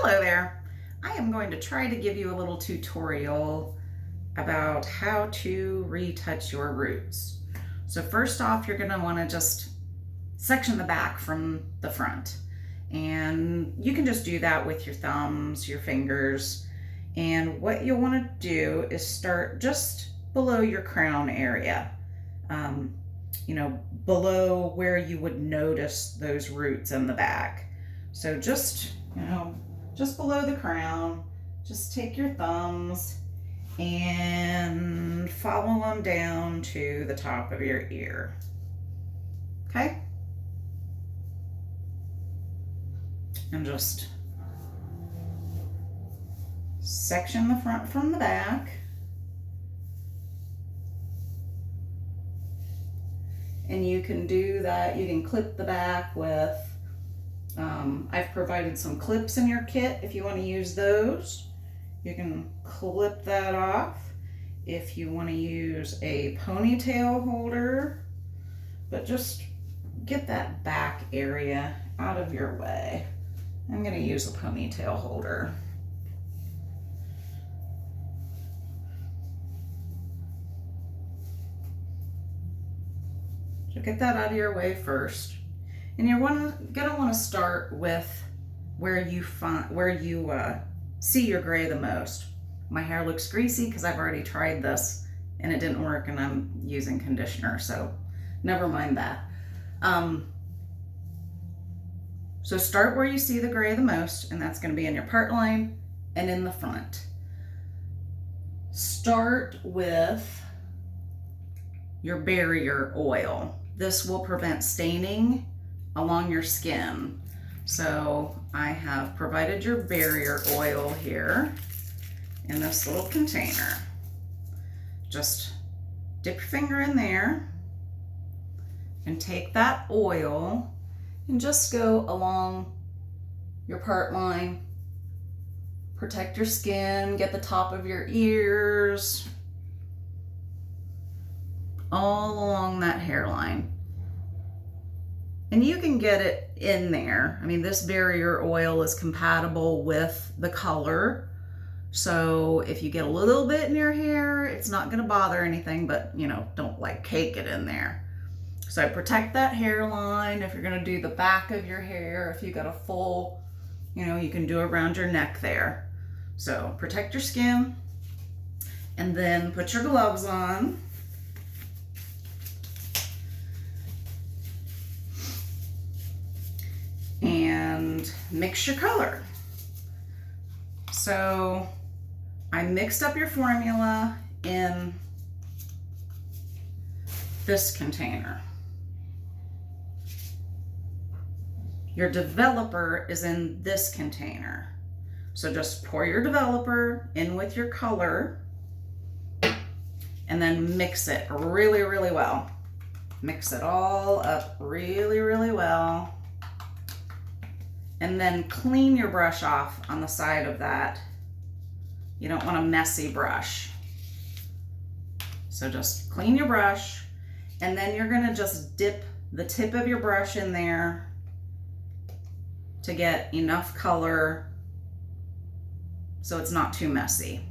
Hello there. I am going to try to give you a little tutorial about how to retouch your roots. So first off, you're going to want to just section the back from the front. And you can just do that with your thumbs, your fingers. And what you'll want to do is start just below your crown area. Below where you would notice those roots in the back. So just below the crown, just take your thumbs and follow them down to the top of your ear. Okay? And just section the front from the back. And you can do that, you can clip the back with, I've provided some clips in your kit if you want to use those. You can clip that off. If you want to use a ponytail holder, but just get that back area out of your way. I'm going to use a ponytail holder. So get that out of your way first. And you're gonna want to start with where you see your gray the most. My hair looks greasy because I've already tried this and it didn't work, and I'm using conditioner, so never mind that. So start where you see the gray the most, and that's going to be in your part line and in the front. Start with your barrier oil. This will prevent staining along your skin. So I have provided your barrier oil here in this little container. Just dip your finger in there and take that oil and just go along your part line. Protect your skin, get the top of your ears, all along that hairline. And you can get it in there. I mean, this barrier oil is compatible with the color. So if you get a little bit in your hair, it's not gonna bother anything, but don't like cake it in there. So protect that hairline. If you're gonna do the back of your hair, if you got a full, you can do around your neck there. So protect your skin, and then put your gloves on. And mix your color. So I mixed up your formula in this container. Your developer is in this container. So just pour your developer in with your color and then mix it really, really well. Mix it all up really, really well. And then clean your brush off on the side of that. You don't want a messy brush. So just clean your brush, and then you're gonna just dip the tip of your brush in there to get enough color so it's not too messy.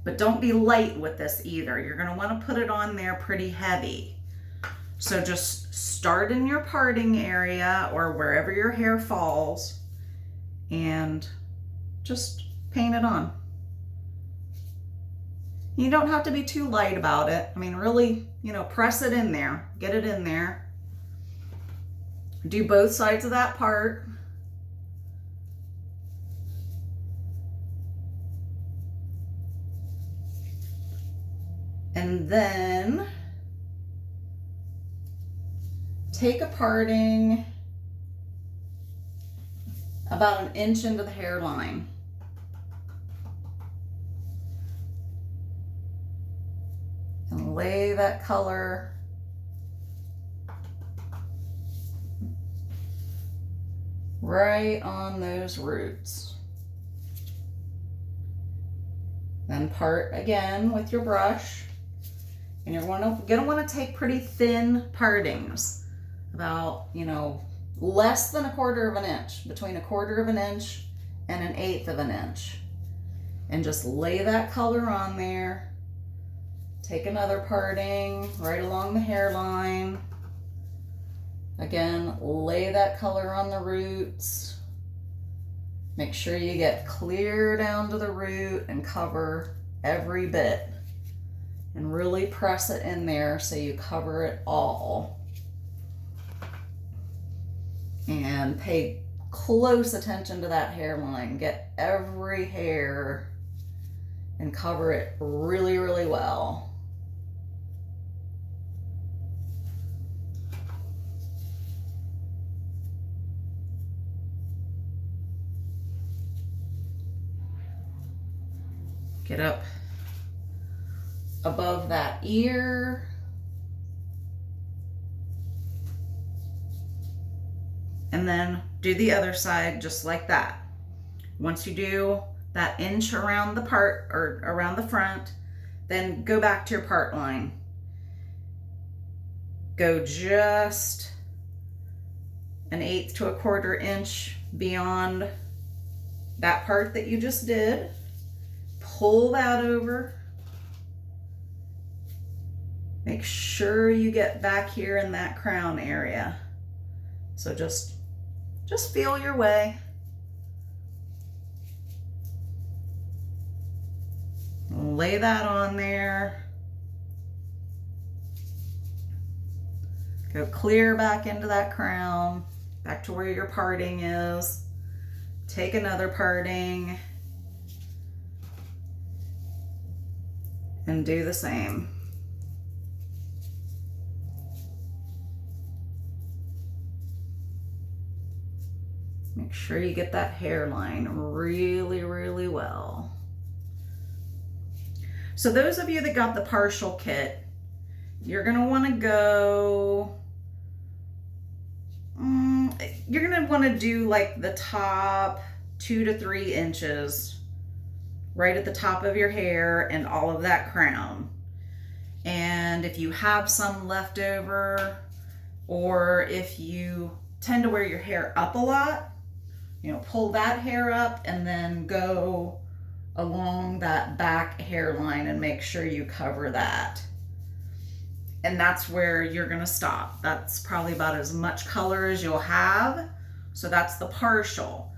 But don't be light with this either. You're gonna wanna put it on there pretty heavy. So just start in your parting area or wherever your hair falls and just paint it on. You don't have to be too light about it. I mean, really, press it in there, get it in there. Do both sides of that part. And then take a parting about 1 inch into the hairline. And lay that color right on those roots. Then part again with your brush. And you're gonna want to take pretty thin partings, about, less than 1/4 of an inch, between 1/4 of an inch and 1/8 of an inch. And just lay that color on there. Take another parting right along the hairline. Again, lay that color on the roots. Make sure you get clear down to the root and cover every bit. And really press it in there so you cover it all. And pay close attention to that hairline. Get every hair and cover it really, really well. Get up above that ear. And then do the other side just like that. Once you do that inch around the part or around the front, then go back to your part line. Go just 1/8 to 1/4 inch beyond that part that you just did. Pull that over. Make sure you get back here in that crown area. So just feel your way. Lay that on there. Go clear back into that crown, back to where your parting is. Take another parting and do the same. Make sure you get that hairline really, really well. So those of you that got the partial kit, you're gonna wanna go, you're gonna wanna do like the top 2 to 3 inches right at the top of your hair and all of that crown. And if you have some left over, or if you tend to wear your hair up a lot, you know, pull that hair up and then go along that back hairline and make sure you cover that. And that's where you're gonna stop. That's probably about as much color as you'll have. So that's the partial.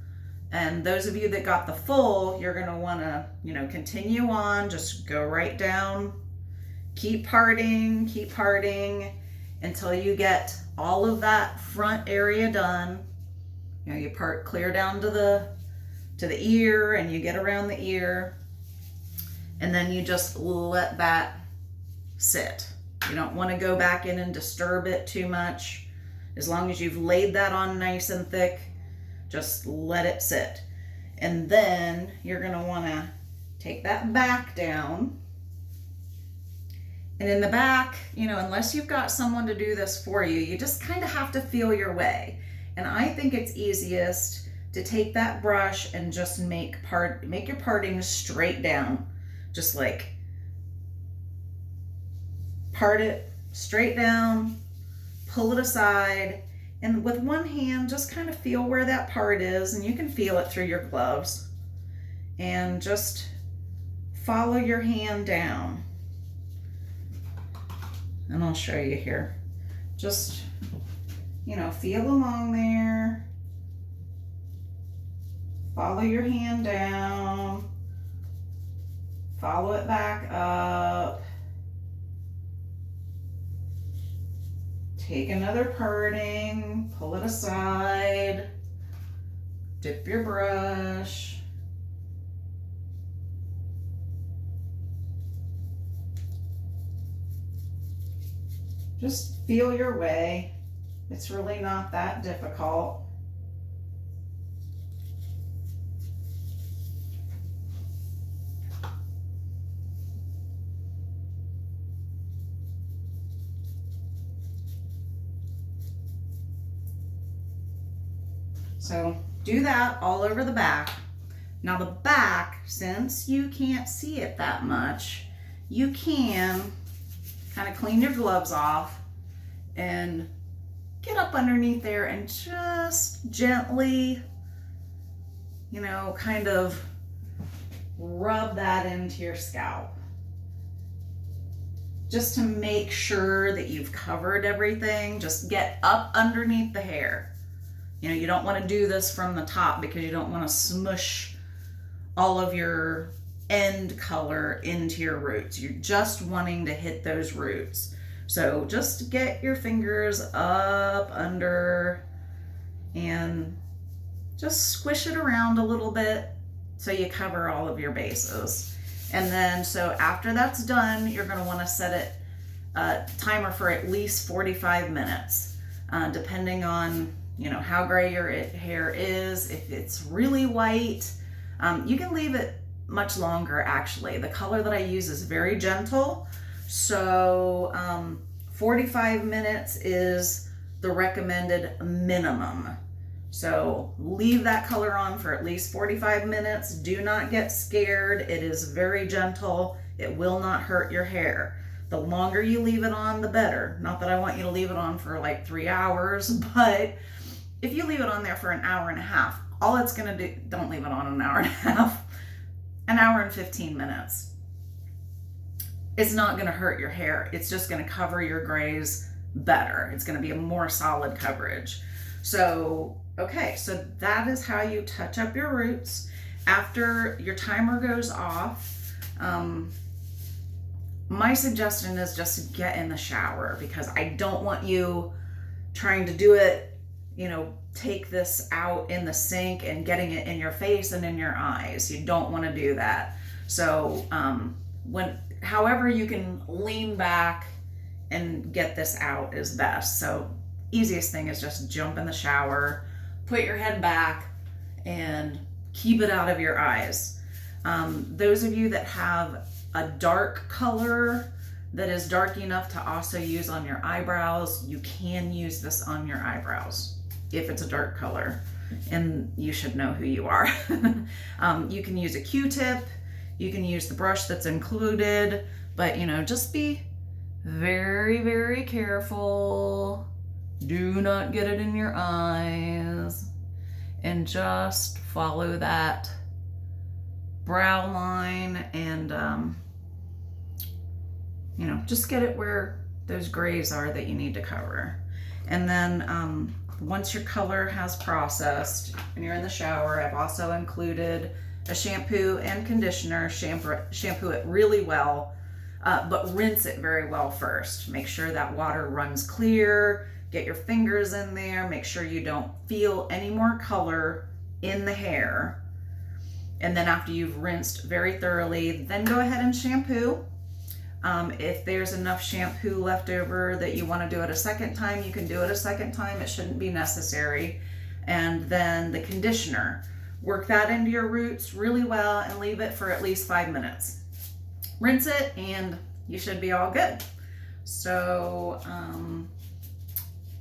And those of you that got the full, you're gonna wanna, you know, continue on, just go right down, keep parting until you get all of that front area done. You know, you part clear down to the ear and you get around the ear, and then you just let that sit. You don't want to go back in and disturb it too much. As long as you've laid that on nice and thick, just let it sit. And then you're going to want to take that back down. And in the back, you know, unless you've got someone to do this for you, you just kind of have to feel your way. And I think it's easiest to take that brush and just make your parting straight down. Just like part it straight down, pull it aside, and with one hand, just kind of feel where that part is, and you can feel it through your gloves. And just follow your hand down. And I'll show you here. Just, you know, feel along there. Follow your hand down. Follow it back up. Take another parting, pull it aside. Dip your brush. Just feel your way. It's really not that difficult. So do that all over the back. Now the back, since you can't see it that much, you can kind of clean your gloves off and get up underneath there and just gently you know, kind of rub that into your scalp just to make sure that you've covered everything. Just get up underneath the hair. You know, you don't want to do this from the top because you don't want to smush all of your end color into your roots. You're just wanting to hit those roots. So just get your fingers up under and just squish it around a little bit so you cover all of your bases. And then, so after that's done, you're going to want to set it a timer for at least 45 minutes, depending on, you know, how gray your hair is. If it's really white, you can leave it much longer. Actually, the color that I use is very gentle, so 45 minutes is the recommended minimum. So leave that color on for at least 45 minutes. Do not get scared. It is very gentle. It will not hurt your hair. The longer you leave it on, the better. Not that I want you to leave it on for like 3 hours, but if you leave it on there for an hour and a half, all it's gonna do, don't leave it on an hour and a half, an hour and 15 minutes. It's not gonna hurt your hair. It's just gonna cover your grays better. It's gonna be a more solid coverage. So, okay, so that is how you touch up your roots. After your timer goes off, my suggestion is just to get in the shower, because I don't want you trying to do it, you know, take this out in the sink and getting it in your face and in your eyes. You don't want to do that. So however you can lean back and get this out is best. So easiest thing is just jump in the shower, put your head back, and keep it out of your eyes. Those of you that have a dark color that is dark enough to also use on your eyebrows, you can use this on your eyebrows if it's a dark color, and you should know who you are. You can use a Q-tip, you can use the brush that's included, but you know, just be very, very careful. Do not get it in your eyes, and just follow that brow line, and you know, just get it where those grays are that you need to cover. And then once your color has processed and you're in the shower, I've also included a shampoo and conditioner. Shampoo it really well, but rinse it very well first. Make sure that water runs clear. Get your fingers in there. Make sure you don't feel any more color in the hair. And then after you've rinsed very thoroughly, then go ahead and shampoo. If there's enough shampoo left over that you want to do it a second time, you can do it a second time. It shouldn't be necessary. And then the conditioner, work that into your roots really well and leave it for at least 5 minutes. Rinse it and you should be all good. So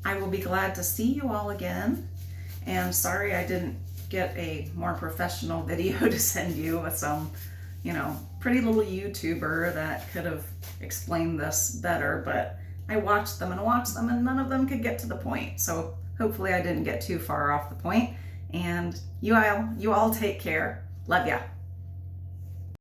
I will be glad to see you all again. And sorry I didn't get a more professional video to send you with some, you know, pretty little YouTuber that could have explained this better, but I watched them and none of them could get to the point. So hopefully I didn't get too far off the point. And you all take care. Love ya.